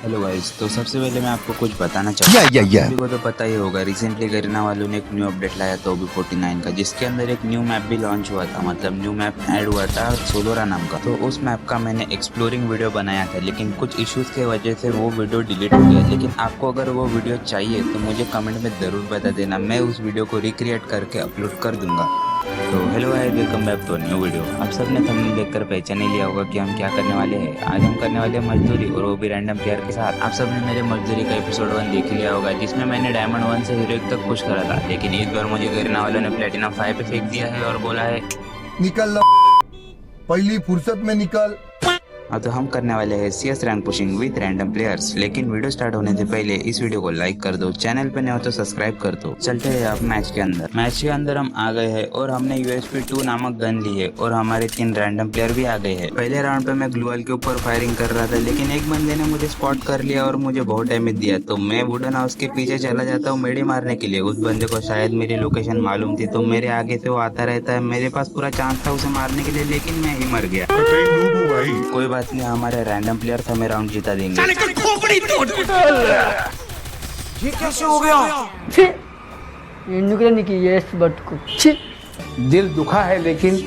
Hello guys, तो सबसे पहले मैं आपको कुछ बताना चाहता हूँ। सभी को तो पता ही होगा, रिसेंटली गरीना वालों ने एक न्यू अपडेट लाया था OB49 का, जिसके अंदर एक न्यू मैप भी लॉन्च हुआ था। मतलब न्यू मैप ऐड हुआ था सोलोरा नाम का। तो उस मैप का मैंने एक्सप्लोरिंग वीडियो बनाया था, लेकिन कुछ इश्यूज की वजह से वो वीडियो डिलीट हो गया। लेकिन आपको अगर वो वीडियो चाहिए तो मुझे कमेंट में ज़रूर बता देना, मैं उस वीडियो को रिक्रिएट करके अपलोड कर दूंगा। तो hello guys, welcome back to new video. आप सबने थंबनेल देखकर पहचान ही लिया होगा कि हम क्या करने वाले हैं। आज हम करने वाले हैं मजदूरी, और वो भी रैंडम प्लेयर के साथ। आप सबने मेरे मजदूरी का एपिसोड 1 देख लिया होगा, जिसमें मैंने डायमंड 1 से हीरो तक पुश करा था। लेकिन इस बार मुझे गरीना वालों ने प्लेटिनम 5 पे फेंक दिया है और बोला है निकल पहली फुर्सत में निकल। अब तो हम करने वाले हैं CS rank pushing with random players. लेकिन वीडियो स्टार्ट होने से पहले इस वीडियो को लाइक कर दो, चैनल पे नए हो तो सब्सक्राइब कर दो। चलते हैं अब मैच के अंदर। मैच के अंदर हम आ गए हैं और हमने USP 2 नामक गन ली है और हमारे 3 रैंडम प्लेयर भी आ गए हैं। पहले राउंड पे मैं ग्लूअल के ऊपर फायरिंग कर रहा था, लेकिन एक बंदे ने मुझे स्पॉट कर लिया और मुझे बहुत डैमेज दिया। तो मैं वुडन हाउस के पीछे चला जाता हूँ मेडी मारने के लिए। उस बंदे को शायद मेरी लोकेशन मालूम थी, तो मेरे आगे से वो आता रहता है। मेरे पास पूरा चांस था उसे मारने के लिए, लेकिन मैं ही मर गया। कोई बात नहीं, हमारे रैंडम प्लेयर हमें राउंड जिता देंगे। ये कैसे हो गया? बट को छी। दिल दुखा है लेकिन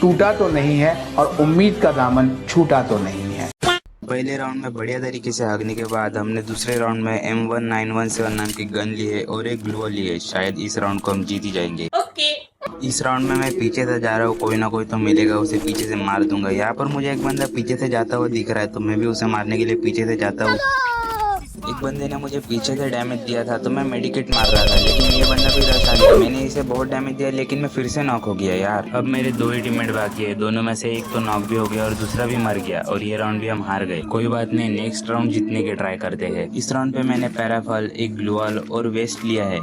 टूटा तो नहीं है, और उम्मीद का दामन छूटा तो नहीं है। पहले राउंड में बढ़िया तरीके से भागने के बाद हमने दूसरे राउंड में M1917 नाम की गन ली है और एक ग्लूअल ली है। शायद इस राउंड को हम जीत ही जाएंगे। इस राउंड में मैं पीछे से जा रहा हूँ, कोई ना कोई तो मिलेगा, उसे पीछे से मार दूंगा। यहाँ पर मुझे एक बंदा पीछे से जाता हुआ दिख रहा है, तो मैं भी उसे मारने के लिए पीछे से जाता हूँ। एक बंदे ने मुझे पीछे से डैमेज दिया था, तो मैं मेडिकेट मार रहा था, लेकिन ये बंदा भी रश आ गया। मैंने इसे बहुत डैमेज दिया, लेकिन मैं फिर से नॉक हो गया यार। अब मेरे 2 ही टीममेट बाकी है, दोनों में से एक तो नॉक भी हो गया और दूसरा भी मर गया, और ये राउंड भी हम हार गए। कोई बात नहीं, नेक्स्ट राउंड जीतने के ट्राई करते हैं। इस राउंड पे मैंने पैराफल, एक ग्लूअल और वेस्ट लिया है।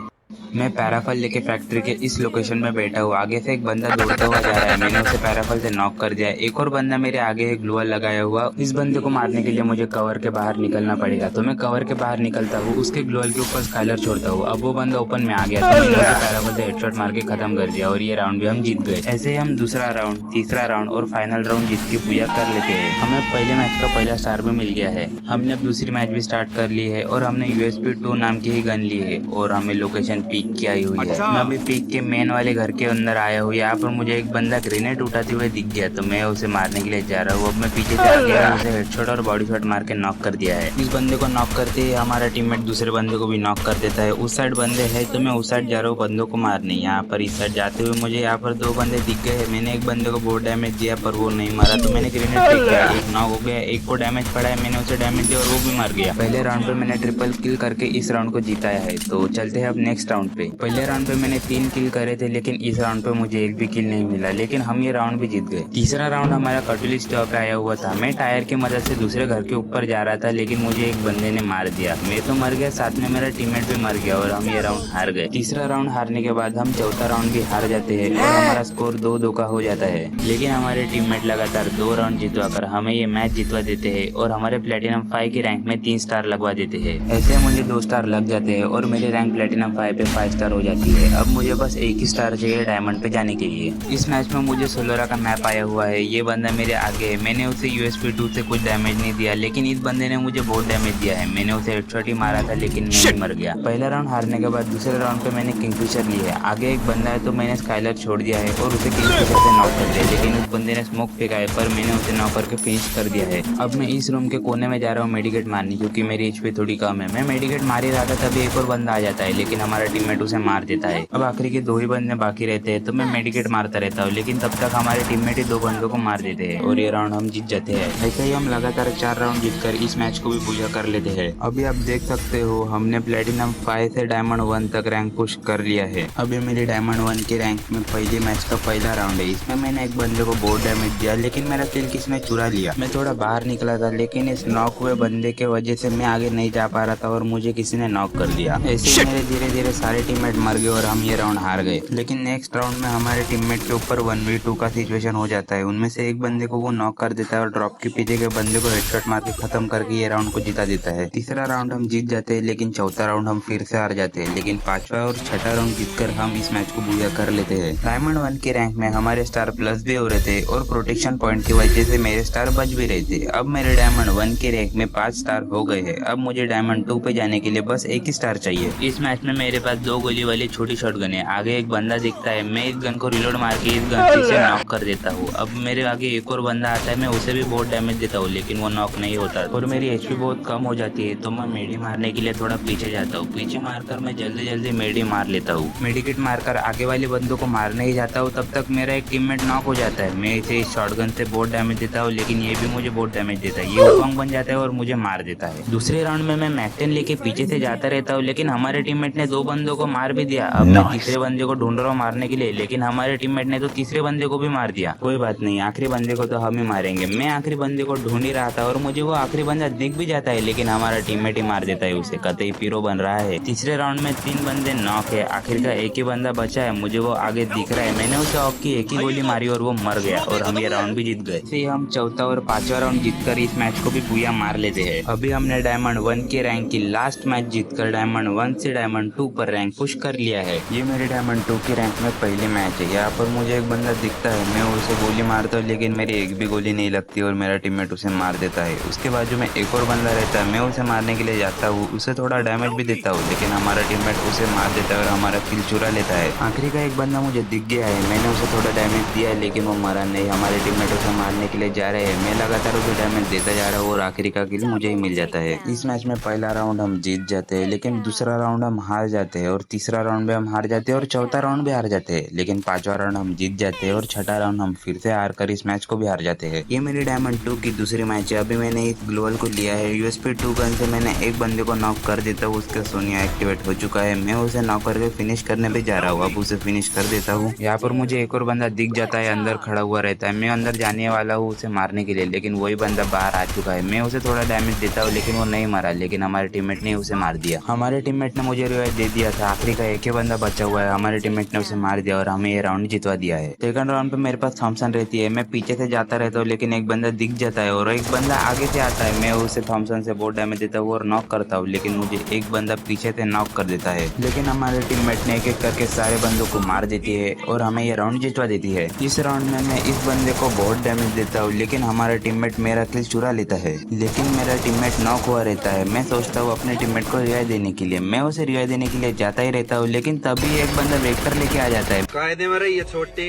मैं पैराफल लेके फैक्ट्री के इस लोकेशन में बैठा हूँ। आगे से एक बंदा दौड़ता हुआ जा रहा है, मैंने उसे पैराफल से नॉक कर दिया। एक और बंदा मेरे आगे है ग्लूअल लगाया हुआ। इस बंदे को मारने के लिए मुझे कवर के बाहर निकलना पड़ेगा, तो मैं कवर के बाहर निकलता हूँ, उसके ग्लूअल के ऊपर स्काइलर छोड़ता हूँ। अब वो बंदा ओपन में आ गया, तो मैंने उसे पैराफल से हेडशॉट मार के खत्म कर दिया, और ये राउंड भी हम जीत गए। ऐसे ही हम दूसरा राउंड, तीसरा राउंड और फाइनल राउंड जीत की पूजा कर लेते हैं। हमें पहले मैच का पहला स्टार भी मिल गया है। हमने अब दूसरी मैच भी स्टार्ट कर ली है और हमने USP 2 नाम की ही गन ली है, और हमें लोकेशन पीक की आई हुई है। मैं अभी पीक के मेन वाले घर के अंदर आया हूँ। यहाँ पर मुझे एक बंदा ग्रेनेड उठाते हुए दिख गया, तो मैं उसे मारने के लिए जा रहा हूँ। अब मैं पीछे से आ गया, उसे हेडशॉट और बॉडी शॉट मार के नॉक कर दिया है। इस बंदे को नॉक करते ही हमारा टीममेट दूसरे बंदे को भी नॉक कर देता है। उस साइड बंदे है, तो मैं उस साइड जा रहा हूँ बंदों को मारने। यहाँ पर इस साइड जाते हुए मुझे यहाँ पर 2 बंदे दिख गए। मैंने एक बंदे को बहुत डैमेज दिया, पर वो नहीं मारा, तो मैंने ग्रेनेड फेंक दिया। एक नॉक हो गया, एक को डैमेज पड़ा है, मैंने उसे डैमेज दिया और वो भी मर गया। पहले राउंड पे मैंने ट्रिपल किल करके इस राउंड को जिताया है। तो चलते हैं अब नेक्स्ट राउंड पे। पहले राउंड पे मैंने 3 किल करे थे, लेकिन इस राउंड पे मुझे एक भी किल नहीं मिला, लेकिन हम ये राउंड भी जीत गए। तीसरा राउंड हमारा कटुली स्टॉप पे आया हुआ था। मैं टायर की मदद से दूसरे घर के ऊपर जा रहा था, लेकिन मुझे एक बंदे ने मार दिया। मैं तो मर गया, साथ में मेरा टीममेट भी मर गया, और हम ये राउंड हार गए। तीसरा राउंड हारने के बाद हम चौथा राउंड भी हार जाते हैं और हमारा स्कोर 2-2 का हो जाता है। लेकिन हमारे टीममेट लगातार 2 राउंड जितवा कर हमें ये मैच जितवा देते हैं, और हमारे प्लेटिनम 5 की रैंक में 3 स्टार लगवा देते हैं। ऐसे मुझे 2 स्टार लग जाते हैं और मेरी रैंक प्लेटिनम 5 पे 5 स्टार हो जाती है। अब मुझे बस एक ही स्टार चाहिए डायमंड पे जाने के लिए। इस मैच में मुझे सोलोरा का मैप आया हुआ है। ये बंदा मेरे आगे है। मैंने उसे USP 2 से कुछ डैमेज नहीं दिया, लेकिन इस बंदे ने मुझे बहुत डैमेज दिया है। मैंने उसे हेडशॉट ही मारा था, लेकिन मैं ही मर गया। पहला राउंड हारने के बाद दूसरे राउंड पे मैंने किंगफिशर ली है। आगे एक बंदा है, तो मैंने स्काइलर छोड़ दिया है और उसे किंगफिशर से नॉक कर दिया, लेकिन उस बंदे ने स्मोक फेंका है, पर मैंने उसे नॉक करके फिनिश कर दिया है। अब मैं इस रूम के कोने में जा रहा हूँ मेडिकेट मारने, क्योंकि मेरी HP थोड़ी कम है। मैं मेडिकेट मार ही रहा था, तभी एक और बंदा आ जाता है, लेकिन हमारा टीममेट उसे मार देता है। अब आखिरी के 2 ही बंदे बाकी रहते हैं, तो मैं मेडिकेट मारता रहता हूँ, लेकिन तब तक हमारे टीममेट ही 2 बंदों को मार देते हैं, और ये राउंड हम जीत जाते हैं। ऐसे ही हम लगातार 4 राउंड जीतकर इस मैच को भी पूजा कर लेते हैं। अभी आप देख सकते हो, हमने प्लेटिनम 5 से डायमंड 1 तक रैंक पुश कर लिया है। अभी मेरी डायमंड 1 की रैंक में पहली मैच का पहला राउंड है। इसमें मैंने एक बंदे को बहुत डैमेज दिया, लेकिन मेरा किल किसने चुरा लिया। मैं थोड़ा बाहर निकला था, लेकिन इस नॉक हुए बंदे के वजह से मैं आगे नहीं जा पा रहा था, और मुझे किसी ने नॉक कर दिया। ऐसे ही मेरे धीरे धीरे सारे टीममेट मर गए और हम ये राउंड हार गए। लेकिन नेक्स्ट राउंड में हमारे टीममेट के ऊपर 1v2 का सिचुएशन हो जाता है। उनमें से एक बंदे को वो नॉक कर देता है और ड्रॉप के पीछे के बंदे को हेडशॉट मार के खत्म करके ये राउंड को जिता देता है। तीसरा राउंड हम जीत जाते हैं, लेकिन चौथा राउंड हम फिर से हार जाते हैं। लेकिन पांचवा और छठा राउंड जीतकर हम इस मैच को पूरा कर लेते हैं। डायमंड 1 के रैंक में हमारे स्टार प्लस भी हो रहे थे और प्रोटेक्शन पॉइंट की वजह से मेरे स्टार बच भी रहे थे। अब मेरे डायमंड 1 के रैंक में 5 स्टार हो गए हैं। अब मुझे डायमंड 2 पे जाने के लिए बस 1 ही स्टार चाहिए। इस मैच में मेरे पास 2 गोली वाली छोटी शॉटगन है। आगे एक बंदा दिखता है, मैं इस गन को रिलोड मार के इस गन से नॉक कर देता हूँ। अब मेरे आगे एक और बंदा आता है, मैं उसे भी बहुत डैमेज देता हूँ, लेकिन वो नॉक नहीं होता और मेरी एचपी बहुत कम हो जाती है। तो मैं मेडी मारने के लिए थोड़ा पीछे जाता हूँ। पीछे मारकर मैं जल्दी जल्दी मेडी मार लेता हूँ। मेडिकेट मारकर आगे वाले बंदों को मारने ही जाता हूँ, तब तक मेरा एक टीममेट नॉक हो जाता है। मैं इसे इस शॉटगन से बहुत डैमेज देता हूँ, लेकिन ये भी मुझे बहुत डैमेज देता है। ये उकंग बन जाता है और मुझे मार देता है। दूसरे राउंड में मैं मैक-10 लेके पीछे से जाता रहता हूँ, लेकिन हमारे टीममेट ने 2 बंदों को मार भी दिया। अब मैं तीसरे बंदे को ढूंढ रहा हूँ मारने के लिए, लेकिन हमारे टीममेट ने तो तीसरे बंदे को भी मार दिया। कोई बात नहीं, आखिरी बंदे को तो हम ही मारेंगे। मैं आखिरी बंदे को ढूंढ ही रहा था और मुझे वो आखिरी बंदा दिख भी जाता है, लेकिन हमारा टीममेट ही मार देता है उसे। कतई पीरो बन रहा है। तीसरे राउंड में 3 बंदे नॉक है। आखिर का एक ही बंदा बचा है, मुझे वो आगे दिख रहा है। मैंने उसे ऑफ की एक ही गोली मारी और वो मर गया और हम ये राउंड भी जीत गए। से हम चौथा और पांचवा राउंड जीतकर इस मैच को भी पूरा मार लेते हैं। अभी हमने डायमंड 1 के रैंक की लास्ट मैच जीतकर डायमंड 1 से डायमंड 2 पर रैंक पुश कर लिया है। ये मेरे डायमंड 2 के रैंक में पहली मैच है। यहाँ पर मुझे एक बंदा दिखता है, मैं उसे गोली मारता हूँ, लेकिन मेरी एक भी गोली नहीं लगती और मेरा टीममेट उसे मार देता है। उसके बाजू में एक और बंदा रहता है, मैं उसे मारने के लिए जाता हूँ, उसे थोड़ा डैमेज भी देता हूँ, लेकिन हमारा टीममेट उसे मार देता है और हमारा किल चुरा लेता है। आखिरी का एक बंदा मुझे दिख गया है, मैंने उसे थोड़ा डैमेज दिया है, लेकिन वो मरा नहीं। हमारे टीममेट उसे मारने के लिए जा रहे हैं, मैं लगातार उसे डैमेज देता जा रहा हूँ और आखिरी का किल मुझे ही मिल जाता है। इस मैच में पहला राउंड हम जीत जाते हैं, लेकिन दूसरा राउंड हम हार जाते हैं और तीसरा राउंड में हम हार जाते हैं और चौथा राउंड भी हार जाते हैं। लेकिन पांचवा राउंड हम जीत जाते हैं और छठा राउंड हम फिर से हार कर इस मैच को भी हार जाते हैं। ये मेरी डायमंड 2 की दूसरी मैच है। अभी मैंने इस ग्लोबल को लिया है। यूएसपी 2 गन से मैंने एक बंदे को नॉक कर देता हूँ, उसका सोनिया एक्टिवेट हो चुका है। मैं उसे नॉक करके फिनिश करने पे जा रहा हूँ। अब उसे फिनिश कर देता हूँ। यहाँ पर मुझे एक और बंदा दिख जाता है, अंदर खड़ा हुआ रहता है। मैं अंदर जाने वाला हूँ उसे मारने के लिए, लेकिन वही बंदा बाहर आ चुका है। मैं उसे थोड़ा डैमेज देता हूँ, लेकिन वो नहीं मरा, लेकिन हमारे टीममेट ने उसे मार दिया। हमारे टीममेट ने मुझे रिवाइव दे दिया था। आखिरी का एक ही बंदा बचा हुआ है, हमारे टीममेट ने उसे मार दिया और हमें ये राउंड जितवा दिया है। सेकंड राउंड पे मेरे पास थॉमसन रहती है। मैं पीछे से जाता रहता हूँ, लेकिन एक बंदा दिख जाता है और एक बंदा आगे से आता है। मैं उसे थॉमसन से बहुत डैमेज देता हूँ और नॉक करता हूँ, लेकिन मुझे एक बंदा पीछे से नॉक कर देता है। लेकिन हमारे टीममेट ने एक एक करके सारे बंदों को मार देती है और हमें ये राउंड जितवा देती है। इस राउंड में मैं इस बंदे को बहुत डैमेज देता हूँ, लेकिन हमारा टीममेट मेरा किल चुरा लेता है। लेकिन मेरा टीममेट नॉक हुआ रहता है। मैं सोचता हूँ अपने टीममेट को रिवाइव देने के लिए, मैं उसे रिवाइव देने के लिए जाता ही रहता हूँ, लेकिन तभी एक बंदा वेक्टर लेके आ जाता है। कायदे में रही है छोटे,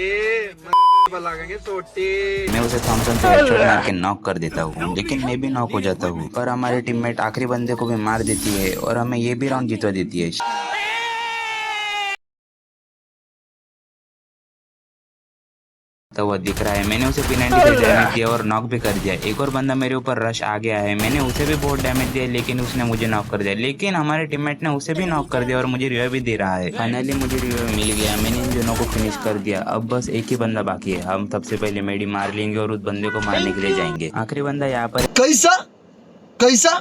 लगेंगे छोटे। मैं उसे थॉमसन से हेडशॉट मार के नॉक कर देता हूँ, लेकिन मैं भी नॉक हो जाता हूँ। पर हमारे टीममेट आखिरी बंदे को भी मार देती है और हमें ये भी राउंड जितवा देती है। तो वो दिख रहा है, मैंने उसे P90 से डैमेज दिया और नॉक भी कर दिया। एक और बंदा मेरे ऊपर रश आ गया है, मैंने उसे भी बहुत डैमेज दिया, लेकिन उसने मुझे नॉक कर दिया। लेकिन हमारे टीममेट ने उसे भी नॉक कर दिया और मुझे रिवाइव भी दे रहा है। फाइनली मुझे रिवाइव मिल गया, मैंने इन दोनों को फिनिश कर दिया। अब बस एक ही बंदा बाकी है। हम सबसे पहले मेडी मार लेंगे और उस बंदे को मारने के लिए जाएंगे। आखिरी बंदा यहाँ पर कैसा कैसा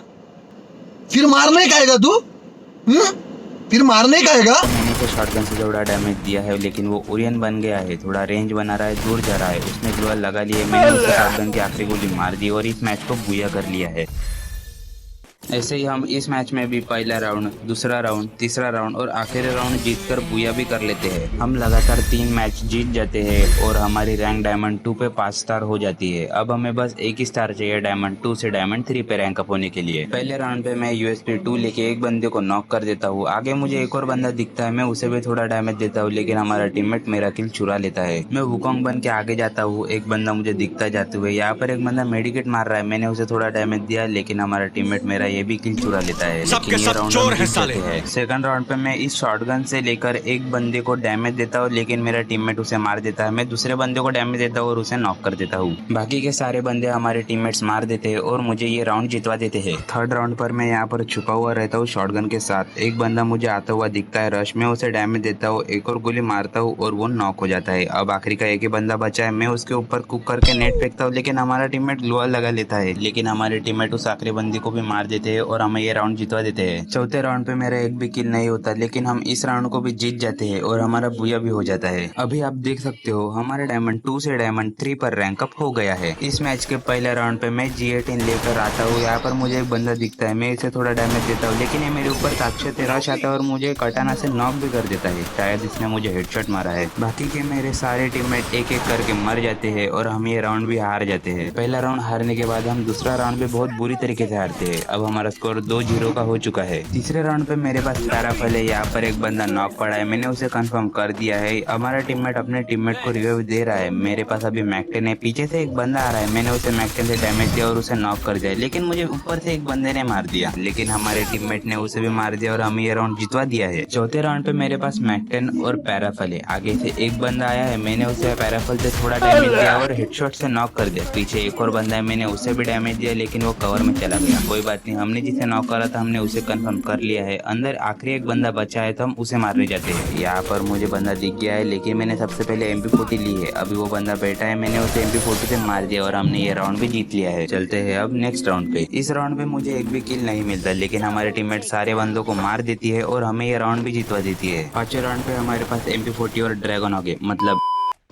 फिर मारने का आएगा तू? फिर मारने का आएगा? मैंने इसे शॉटगन से थोड़ा डैमेज दिया है, लेकिन वो ओरियन बन गया है, थोड़ा रेंज बना रहा है, दूर जा रहा है। उसने ग्लोअल लगा लिए, मैंने उसे शॉटगन की आखिरी गोली मार दी और इस मैच को बुया कर लिया है। ऐसे ही हम इस मैच में भी पहला राउंड, दूसरा राउंड, तीसरा राउंड और आखिरी राउंड जीतकर बुया भी कर लेते हैं। हम लगातार 3 मैच जीत जाते हैं और हमारी रैंक डायमंड 2 पे 5 स्टार हो जाती है। अब हमें बस एक ही स्टार चाहिए डायमंड 2 से डायमंड 3 पे रैंक अप होने के लिए। पहले राउंड पे मैं यूएसपी 2 लेके एक बंदे को नॉक कर देता हूँ। आगे मुझे एक और बंदा दिखता है, मैं उसे भी थोड़ा डैमेज देता हूँ, लेकिन हमारा टीममेट मेरा किल चुरा लेता है। मैं वुकोंग बन के आगे जाता हूँ, एक बंदा मुझे दिखता जाते हुए। यहाँ पर एक बंदा मेडिकेट मार रहा है, मैंने उसे थोड़ा डैमेज दिया, लेकिन हमारा टीममेट मेरा ये भी किल चुरा लेता है। लेकिन ये राउंड हम जीत जाते हैं। सेकंड राउंड पे मैं इस शॉटगन से लेकर एक बंदे को डैमेज देता हूँ, लेकिन मेरा टीममेट उसे मार देता है। मैं दूसरे बंदे को डैमेज देता हूँ और उसे नॉक कर देता हूँ। बाकी के सारे बंदे हमारे टीममेट्स मार देते हैं और मुझे ये राउंड जितवा देते हैं। थर्ड राउंड पर मैं यहाँ पर छुपा हुआ रहता हूँ शॉटगन के साथ। एक बंदा मुझे आता हुआ दिखता है रश में, उसे डैमेज देता हूँ, एक और गोली मारता हूँ और वो नॉक हो जाता है। अब आखिरी का एक ही बंदा बचा है, मैं उसके ऊपर कुक करके नेट फेंकता हूँ, लेकिन हमारा टीममेट ग्लोअल लगा लेता है। लेकिन हमारे टीममेट उस आखिरी बंदे को भी मार देते देते हैं और हमें ये राउंड जितवा देते हैं। चौथे राउंड पे मेरा एक भी किल नहीं होता, लेकिन हम इस राउंड को भी जीत जाते हैं और हमारा बुया भी हो जाता है। अभी आप देख सकते हो हमारा डायमंड 2 से डायमंड 3 पर रैंक अप हो गया है। इस मैच के पहले राउंड पे मैं G18 लेकर आता हूँ। यहाँ पर मुझे एक बंदा दिखता है, मैं इसे थोड़ा डैमेज देता हूँ, लेकिन ये मेरे ऊपर ताकत से रश आता है और मुझे कटाना से नॉक भी कर देता है। शायद इसने मुझे हेडशॉट मारा है। बाकी के मेरे सारे टीममेट एक एक करके मर जाते हैं और हम ये राउंड भी हार जाते हैं। पहला राउंड हारने के बाद हम दूसरा राउंड भी बहुत बुरी तरीके से हारते हैं। अब हमारा स्कोर 2-0 का हो चुका है। तीसरे राउंड पे मेरे पास पैराफल है। यहाँ पर एक बंदा नॉक पड़ा है, मैंने उसे कंफर्म कर दिया है। हमारा टीममेट अपने टीममेट को रिवाइव दे रहा है। मेरे पास अभी मैक-10 है। पीछे से एक बंदा आ रहा है, मैंने उसे मैक-10 से डैमेज दिया और उसे नॉक कर दिया, लेकिन मुझे ऊपर से एक बंदे ने मार दिया, लेकिन हमारे टीममेट ने उसे भी मार दिया और हमें ये राउंड जितवा दिया है। चौथे राउंड पे मेरे पास मैक-10 और पैराफल है। आगे से एक बंदा आया है, मैंने उसे पैराफल से थोड़ा डैमेज दिया और हेडशॉट से नॉक कर दिया। पीछे एक और बंदा है, मैंने उसे भी डैमेज दिया, लेकिन वो कवर में चला गया। कोई बात नहीं, हमने जिसे नॉक करा था हमने उसे कंफर्म कर लिया है। अंदर आखिरी एक बंदा बचा है तो हम उसे मारने जाते हैं। यहाँ पर मुझे बंदा दिख गया है, लेकिन मैंने सबसे पहले MP40 ली है। अभी वो बंदा बैठा है, मैंने उसे MP40 से मार दिया और हमने ये राउंड भी जीत लिया है। चलते हैं अब नेक्स्ट राउंड पे। इस राउंड पे मुझे एक भी किल नहीं मिलता, लेकिन हमारे टीममेट सारे बंदों को मार देती है और हमें ये राउंड भी जितवा देती है। पांचवें राउंड पे हमारे पास MP40 और ड्रैगन हो गए, मतलब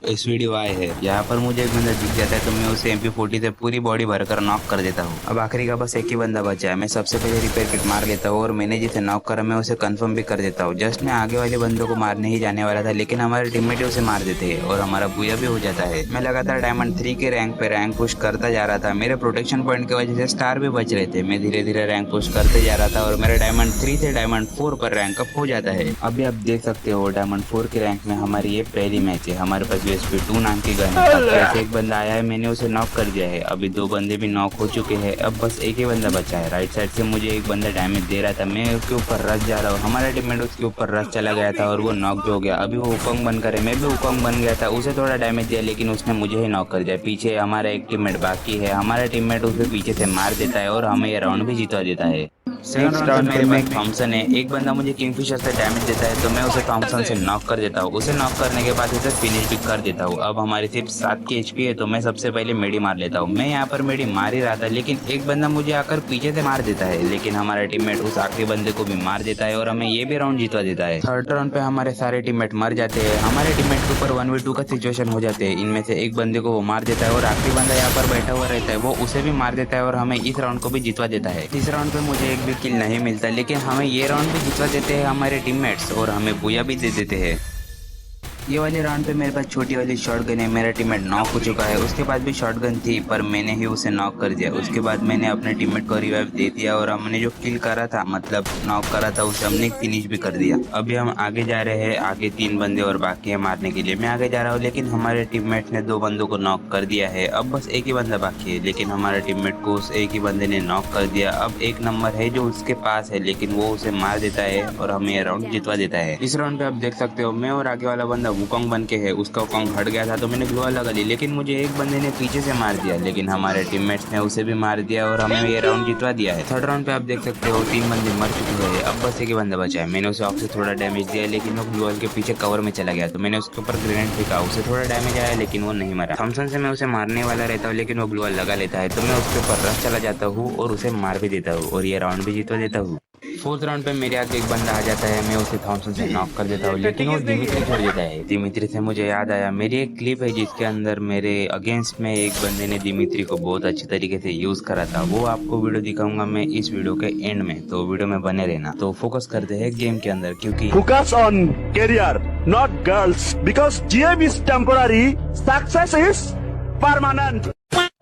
SVD आए है। यहाँ पर मुझे एक बंदा दिख जाता है तो मैं उसे MP40 से पूरी बॉडी भरकर नॉक कर देता हूँ। अब आखिरी का बस एक ही बंदा बचा है। मैं सबसे पहले रिपेयर किट मार लेता हूँ और मैंने जिसे नॉक करा मैं उसे कंफर्म भी कर देता हूँ। जस्ट मैं आगे वाले बंदों को मारने ही जाने वाला था, लेकिन हमारे टीममेट उसे मार देते हैं और हमारा बुया भी हो जाता है। मैं लगातार डायमंड 3 के रैंक पे रैंक पुश करता जा रहा था। मेरे प्रोटेक्शन पॉइंट की वजह से स्टार भी बच रहे थे। मैं धीरे धीरे रैंक पुश करते जा रहा था और मेरा डायमंड 3 से डायमंड 4 पर रैंक अप हो जाता है। अभी आप देख सकते हो डायमंड 4 के रैंक में हमारी ये पहली मैच है। हमारे पास USP 2 नाम की गन है। एक बंदा आया है, मैंने उसे नॉक कर दिया है। अभी 2 बंदे भी नॉक हो चुके हैं, अब बस एक ही बंदा बचा है। राइट साइड से मुझे एक बंदा डैमेज दे रहा था, मैं उसके ऊपर रश जा रहा हूँ। हमारा टीममेट उसके ऊपर रश चला गया था और वो नॉक भी हो गया। अभी वो हुकंग बनकर है, मैं भी हुकंग बन गया था, उसे थोड़ा डैमेज दिया, लेकिन उसने मुझे ही नॉक कर दिया। पीछे हमारा एक टीममेट बाकी है, हमारा टीममेट उसे पीछे से मार देता है और हमें ये राउंड भी जितवा देता है। नेक्स्ट राउंड मेरे में एक थॉमसन है। एक बंदा मुझे किंगफिशर से डैमेज देता है तो मैं उसे थॉमसन से नॉक कर देता हूँ। उसे नॉक करने के बाद उसे फिनिश भी कर देता हूँ। अब हमारी सिर्फ 7 की HP है तो मैं सबसे पहले मेडी मार लेता हूँ। मैं यहाँ पर मेडी मार ही रहा था, लेकिन एक बंदा मुझे आकर पीछे से मार देता है, लेकिन हमारा टीममेट उस आखिरी बंदे को भी मार देता है और हमें ये भी राउंड जितवा देता है। थर्ड राउंड पे हमारे सारे टीममेट मर जाते हैं। हमारे टीममेट के ऊपर 1v2 का सिचुएशन हो जाते हैं। इनमें से एक बंदे को वो मार देता है और आखिरी बंदा यहाँ पर बैठा हुआ रहता है, वो उसे भी मार देता है और हमें इस राउंड को भी जितवा देता है। इस राउंड पे मुझे एक भी किल नहीं मिलता, लेकिन हमें ये राउंड भी जितवा देते हैं हमारे टीममेट्स और हमें बुया भी दे देते हैं। ये वाले राउंड पे मेरे पास छोटी वाली शॉटगन है। मेरा टीममेट नॉक हो चुका है, उसके पास भी शॉटगन थी पर मैंने ही उसे नॉक कर दिया। उसके बाद मैंने अपने टीममेट को रिवाइव दे दिया और हमने जो किल करा था, मतलब नॉक करा था, उसे हमने फिनिश भी कर दिया। अभी हम आगे जा रहे हैं, आगे 3 बंदे और बाकी है मारने के लिए। मैं आगे जा रहा हूँ, लेकिन हमारे टीममेट ने 2 बंदों को नॉक कर दिया है। अब बस एक ही बंदा बाकी है, लेकिन हमारे टीममेट को उस एक ही बंदे ने नॉक कर दिया। अब एक नंबर है जो उसके पास है, लेकिन वो उसे मार देता है और हमें ये राउंड जितवा देता है। इस राउंड पे आप देख सकते हो मैं और आगे वाला बंदा वुकोंग बन के है। उसका वुकोंग हट गया था तो मैंने ग्लू वॉल लगा ली, लेकिन मुझे एक बंदे ने पीछे से मार दिया, लेकिन हमारे टीममेट्स ने उसे भी मार दिया और हमें ये राउंड जितवा दिया है। थर्ड राउंड पे आप देख सकते हो 3 बंदे मर चुके हैं, अब बस एक ही बंदा बचा है। मैंने उसे ऑफ से थोड़ा डैमेज दिया, लेकिन वो ग्लू वॉल के पीछे कवर में चला गया तो मैंने उसके ऊपर ग्रेनेड फेंका, उसे थोड़ा डैमेज आया, लेकिन वो नहीं मरा। थॉमसन से मैं उसे मारने वाला रहता हूँ, लेकिन वो ग्लू वॉल लगा लेता है तो मैं उसके ऊपर रश चला जाता हूँ और उसे मार भी देता हूँ और ये राउंड भी जितवा देता हूँ। फोर्थ राउंड पे मेरे आगे एक बंदा आ जाता है, मैं उसे थॉमसन से नॉक कर देता हूँ, लेकिन वो दिमित्री छोड़ देता है। दिमित्री से मुझे याद आया, मेरी एक क्लिप है जिसके अंदर मेरे अगेंस्ट में एक बंदे ने दिमित्री को बहुत अच्छी तरीके से यूज करा था। वो आपको वीडियो दिखाऊंगा मैं इस वीडियो के एंड में, तो वीडियो में बने रहना। तो फोकस करते हैं गेम के अंदर, क्योंकि Focus on career, not girls, because GM is temporary, success is permanent.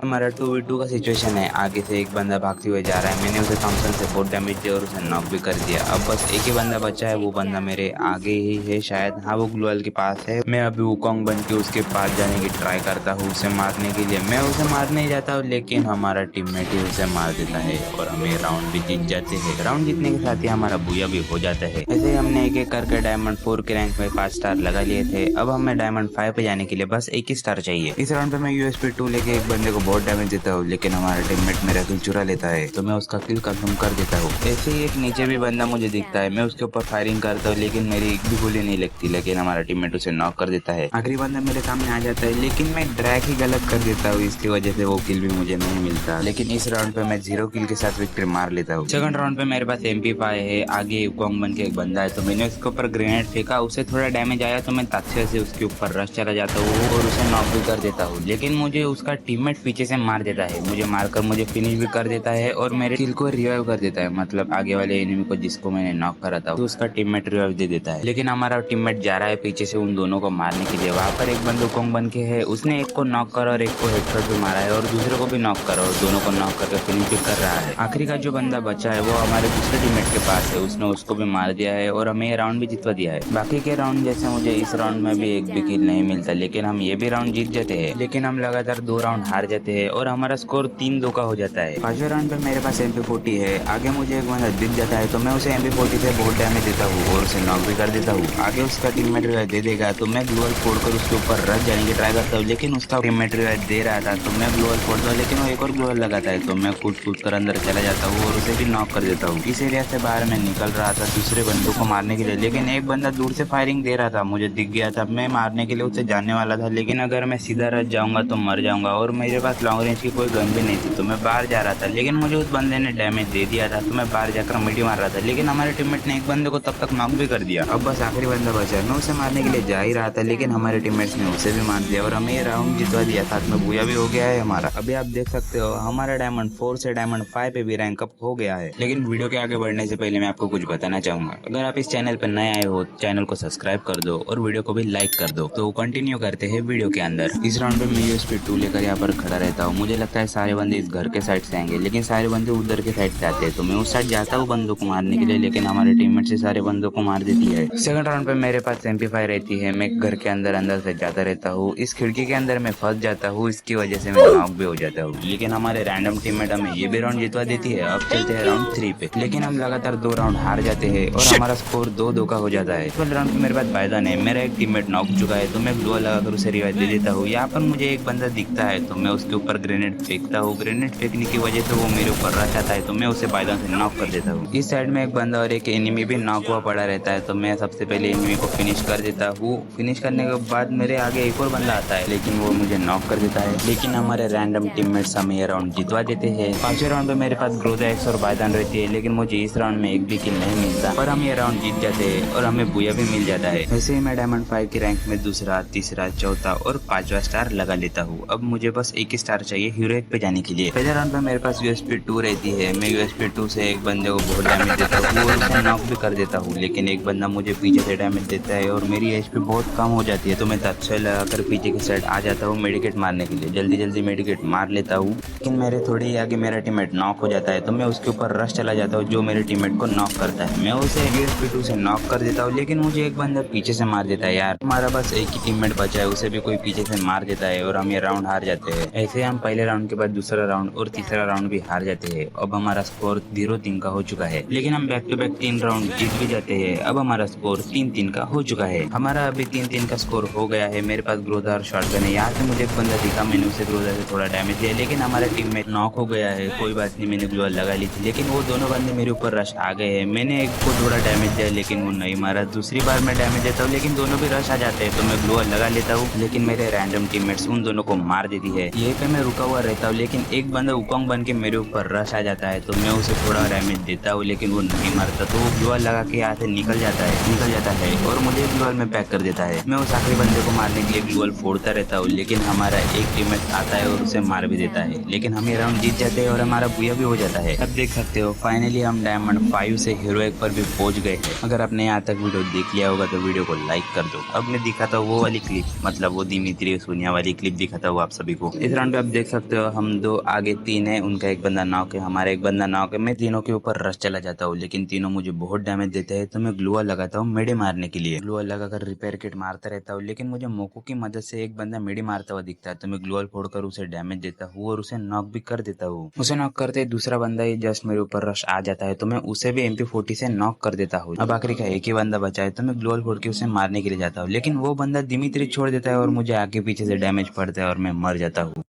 हमारा 2v2 का सिचुएशन है। आगे से एक बंदा भागते हुए जा रहा है, मैंने उसे थॉमसन से बहुत डैमेज दिया और उसे नॉक भी कर दिया। अब बस एक ही बंदा बचा है, वो बंदा मेरे आगे ही है शायद, हाँ वो ग्लू वॉल के पास है। मैं अभी वुकोंग बन के उसके पास जाने की ट्राई करता हूँ उसे मारने के लिए। मैं उसे मारने ही जाता हूँ, लेकिन हमारा टीममेट ही उसे मार देता है और हमें राउंड भी जीत जाते हैं। राउंड जीतने के साथ ही हमारा बुया भी हो जाता है। ऐसे हमने एक एक करके डायमंड 4 के रैंक में 5 स्टार लगा लिए थे। अब हमें डायमंड 5 पे जाने के लिए बस एक ही स्टार चाहिए। इस राउंड पे मैं USP 2 लेके एक बंदे को बहुत डैमेज देता हूँ, लेकिन हमारा टीममेट मेरा किल चुरा लेता है तो मैं उसका किल कंफर्म कर देता हूँ। ऐसे ही एक नीचे भी बंदा मुझे दिखता है, मैं उसके ऊपर फायरिंग करता हूँ लेकिन मेरी एक भी गोली नहीं लगती, लेकिन हमारा टीममेट उसे नॉक कर देता है। आखिरी बंदा मेरे सामने आ जाता है लेकिन मैं ड्रैग ही गलत कर देता हूँ, इसकी वजह से वो किल भी मुझे नहीं मिलता। लेकिन इस राउंड पे मैं 0 किल के साथ विक्ट्री मार लेता हूँ। सेकंड राउंड पे मेरे पास MP5 है, आगे कॉन्ग बन के एक बंदा है तो मैंने उसके ऊपर ग्रेनेड फेंका, उसे थोड़ा डैमेज आया तो मैं अच्छे से उसके ऊपर रश चला जाता हूँ और उसे नॉक भी कर देता हूँ। लेकिन मुझे उसका टीममेट पीछे से मार देता है, मुझे मारकर मुझे फिनिश भी कर देता है और मेरे किल को रिवाइव कर देता है, मतलब आगे वाले एनिमी को जिसको मैंने नॉक करा था तो उसका टीममेट रिवाइव दे देता है। लेकिन हमारा टीममेट जा रहा है पीछे से उन दोनों को मारने के लिए। वहाँ पर एक बंदा कॉन्ग बन के है, उसने एक को नॉक करा और एक को हेडशॉट भी मारा है और दूसरे को भी नॉक करा और दोनों को नॉक करके फिनिश भी कर रहा है। आखिरी का जो बंदा बचा है वो हमारे दूसरे टीममेट के पास है, उसने उसको भी मार दिया है और हमें ये राउंड भी जितवा दिया है। बाकी के राउंड जैसे मुझे इस राउंड में भी एक भी किल नहीं मिलता, लेकिन हम ये भी राउंड जीत जाते हैं। लेकिन हम लगातार 2 राउंड हार जाते हैं और हमारा स्कोर 3-2 का हो जाता है। 5वें राउंड पे मेरे पास MP40 है, आगे मुझे एक बंदा दिख जाता है तो मैं उसे MP40 से बहुत डैमेज देता हूँ और उसे नॉक भी कर देता हूँ। आगे उसका टीममेट रिवाइव दे देगा तो मैं ग्लोअल फोड़कर उसके ऊपर रश जाने की ट्राई करता हूँ, लेकिन उसका टीममेट रिवाइव दे रहा था तो मैं ग्लोअल फोड़ता हूँ, लेकिन वो एक और ग्लोअल लगाता है तो मैं कूद कर अंदर चला जाता हूँ और उसे भी नॉक कर देता हूँ। इस एरिया से बाहर मैं निकल रहा था दूसरे बंदों को मारने के लिए, लेकिन एक बंदा दूर से फायरिंग दे रहा था, मुझे दिख गया था, मैं मारने के लिए उसे जाने वाला था, लेकिन अगर मैं सीधा रश जाऊंगा तो मर जाऊंगा और मेरे पास लॉन्ग रेंज की कोई गन भी नहीं थी तो मैं बाहर जा रहा था, लेकिन मुझे उस बंदे ने डैमेज दे दिया था तो मैं बाहर जाकर मिडी मार रहा था, लेकिन हमारे टीममेट ने एक बंदे को तब तक नॉक भी कर दिया। अब बस आखिरी बंदा बचा, मैं उसे मारने के लिए जा ही रहा था लेकिन हमारे टीममेट्स ने उसे भी मार दिया और हमें ये राउंड जितवा दिया, साथ में बुया भी हो गया है हमारा। अभी आप देख सकते हो हमारा डायमंड 4 से डायमंड 5 पे भी रैंक अप हो गया है। लेकिन वीडियो के आगे बढ़ने से पहले मैं आपको कुछ बताना चाहूंगा, अगर आप इस चैनल पर नए आए हो चैनल को सब्सक्राइब कर दो और वीडियो को भी लाइक कर दो। तो कंटिन्यू करते हैं वीडियो के अंदर। इस राउंड में मैं USP 2 लेकर यहाँ पर खड़ा रहता हूँ, मुझे लगता है सारे बंदे इस घर के साइड से आएंगे, लेकिन सारे बंदे उधर के साइड से आते हैं तो मैं उस साइड जाता हूँ बंदों को मारने के लिए, लेकिन हमारे टीममेट से सारे बंदों को मार देती है। सेकंड राउंड पे मेरे पास MP5 रहती है, मैं घर के अंदर से जाता रहता हूँ, इस खिड़की के अंदर मैं फंस जाता हूँ, इसकी वजह से मैं नॉक भी हो जाता हूँ, लेकिन हमारे रैंडम टीममेट हमें ये भी राउंड जितवा देती है। अब चलते हैं राउंड 3 पे, लेकिन हम लगातार 2 राउंड हार जाते हैं और हमारा स्कोर 2-2 का हो जाता है। इस राउंड पे मेरे पास पायदान है, मेरा एक टीममेट नॉक चुका है तो मैं ग्लो लगाकर उसे रिवाइव दे देता हूँ। यहाँ पर मुझे एक बंदा दिखता है तो मैं उसके ऊपर ग्रेनेड फेंकता हूँ, ग्रेनेड फेंकने की वजह से वो मेरे ऊपर रश आता है तो मैं उसे पायदान से नॉक कर देता हूँ। इस साइड में एक बंदा और एक एनिमी भी नॉक हुआ पड़ा रहता है तो मैं सबसे पहले एनिमी को फिनिश कर देता हूँ। फिनिश करने के बाद मेरे आगे एक और बंदा आता है लेकिन वो मुझे नॉक कर देता है, लेकिन हमारे रैंडम टीममेट्स हमें ये राउंड जितवा देते हैं। 5वें राउंड पे मेरे पास ग्रोजा एक्स और पायदान रहती है, लेकिन मुझे इस राउंड में एक भी किल नहीं मिलता पर हम ये राउंड जीत जाते हैं और हमें बुया भी मिल जाता है। वैसे ही मैं डायमंड 5 की रैंक में दूसरा, तीसरा, चौथा और 5वां स्टार लगा लेता हूँ। अब मुझे बस एक ही स्टार चाहिए हीरो 1 पे जाने के लिए। पहले राउंड पे मेरे पास USP 2 रहती है, मैं USP 2 से एक बंदे को बहुत डैमेज देता हूँ और उसे नॉक भी कर देता हूँ, लेकिन एक बंदा मुझे पीछे से डैमेज देता है और मेरी HP बहुत कम हो जाती है तो मैं तत्से लगाकर पीछे की साइड आ जाता हूँ मेडिकेट मारने के लिए। जल्दी मेडिकेट मार लेता हूँ, लेकिन मेरे थोड़ी ही आगे मेरा टीममेट नॉक हो जाता है तो मैं उसके ऊपर रश चला जाता हूँ जो मेरे टीममेट को नॉक करता है। मैं उसे USP 2 से नॉक कर देता हूँ, लेकिन मुझे एक बंदा पीछे से मार देता है। यार हमारा बस एक ही टीममेट बचा है, उसे भी कोई पीछे से मार देता है और हम ये राउंड हार जाते हैं। ऐसे हम पहले राउंड के बाद दूसरा राउंड और तीसरा राउंड भी हार जाते हैं। अब हमारा स्कोर 0-3 का हो चुका है, लेकिन हम बैक टू बैक 3 राउंड जीत भी जाते हैं। अब हमारा स्कोर 3-3 का हो चुका है। हमारा अभी 3-3 का स्कोर हो गया है। मेरे पास ग्रोजा और शॉटगन है। यहाँ से मुझे एक बंदा दिखा, मैंने उसे ग्रोजा से थोड़ा डैमेज दिया, लेकिन हमारा टीम में नॉक हो गया है। कोई बात नहीं, मैंने ग्लोअल लगा ली थी, लेकिन वो दोनों बंदे मेरे ऊपर रश आ गए हैं। मैंने एक को थोड़ा डैमेज दिया लेकिन वो नहीं मारा। दूसरी बार मैं डैमेज देता हूँ लेकिन दोनों भी रश आ जाते हैं तो मैं ग्लोअल लगा लेता हूँ, लेकिन मेरे रैंडम टीममेट्स उन दोनों को मार देती है। ये पे मैं रुका हुआ रहता हूँ, लेकिन एक बंदा उकोंग बन के मेरे ऊपर रश आ जाता है तो मैं उसे थोड़ा डैमेज देता हूँ, लेकिन वो नहीं मारता तो वो ग्लोअल लगा के यहाँ से निकल जाता है और मुझे ग्लोअल में पैक कर देता है। मैं उस आखिरी बंदे को मारने के लिए ग्लोअल फोड़ता रहता हूँ, लेकिन हमारा एक टीममेट आता है और उसे मार भी देता है, लेकिन हम ये राउंड जीत जाते हैं और हमारा बुया भी हो जाता है। अब देख सकते हो फाइनली हम डायमंड 5 से हीरो 1 पर भी पहुंच गए हैं। अगर आपने यहाँ तक वीडियो देख लिया होगा तो वीडियो को लाइक कर दो। अब मैं दिखाता हूँ वो वाली क्लिप, मतलब वो दिमित्री सोनिया वाली क्लिप दिखाता हूँ आप सभी को। इस राउंड पे आप देख सकते हो हम 2 आगे 3 है, उनका एक बंदा नॉक है, हमारा एक बंदा नॉक है। मैं तीनों के ऊपर रश चला जाता हूँ, लेकिन तीनों मुझे बहुत डैमेज देते हैं तो मैं ग्लूअल लगाता हूँ मेडी मारने के लिए। ग्लूअल लगाकर रिपेयर किट मारता रहता हूँ, लेकिन मुझे मोको की मदद से एक बंदा मेडी मारता हुआ दिखता है तो मैं ग्लूअल फोड़कर उसे डैमेज देता हूँ और उसे नॉक भी कर देता हूँ। उसे नॉक करते दूसरा बंदा ही जस्ट मेरे ऊपर रश आ जाता है तो मैं उसे भी MP40 से नॉक कर देता हूँ। अब आखिरी का एक ही बंदा बचा है तो मैं ग्लूअल फोड़ के उसे मारने के लिए जाता हूँ, लेकिन वो बंदा दिमित्री छोड़ देता है और मुझे आगे पीछे से डैमेज पड़ता है और मैं मर जाता हूँ।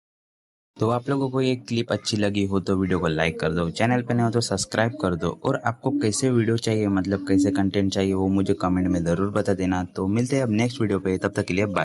तो आप लोगों को ये क्लिप अच्छी लगी हो तो वीडियो को लाइक कर दो, चैनल पे नए हो तो सब्सक्राइब कर दो, और आपको कैसे वीडियो चाहिए, मतलब कैसे कंटेंट चाहिए वो मुझे कमेंट में ज़रूर बता देना। तो मिलते हैं अब नेक्स्ट वीडियो पे, तब तक के लिए बाय।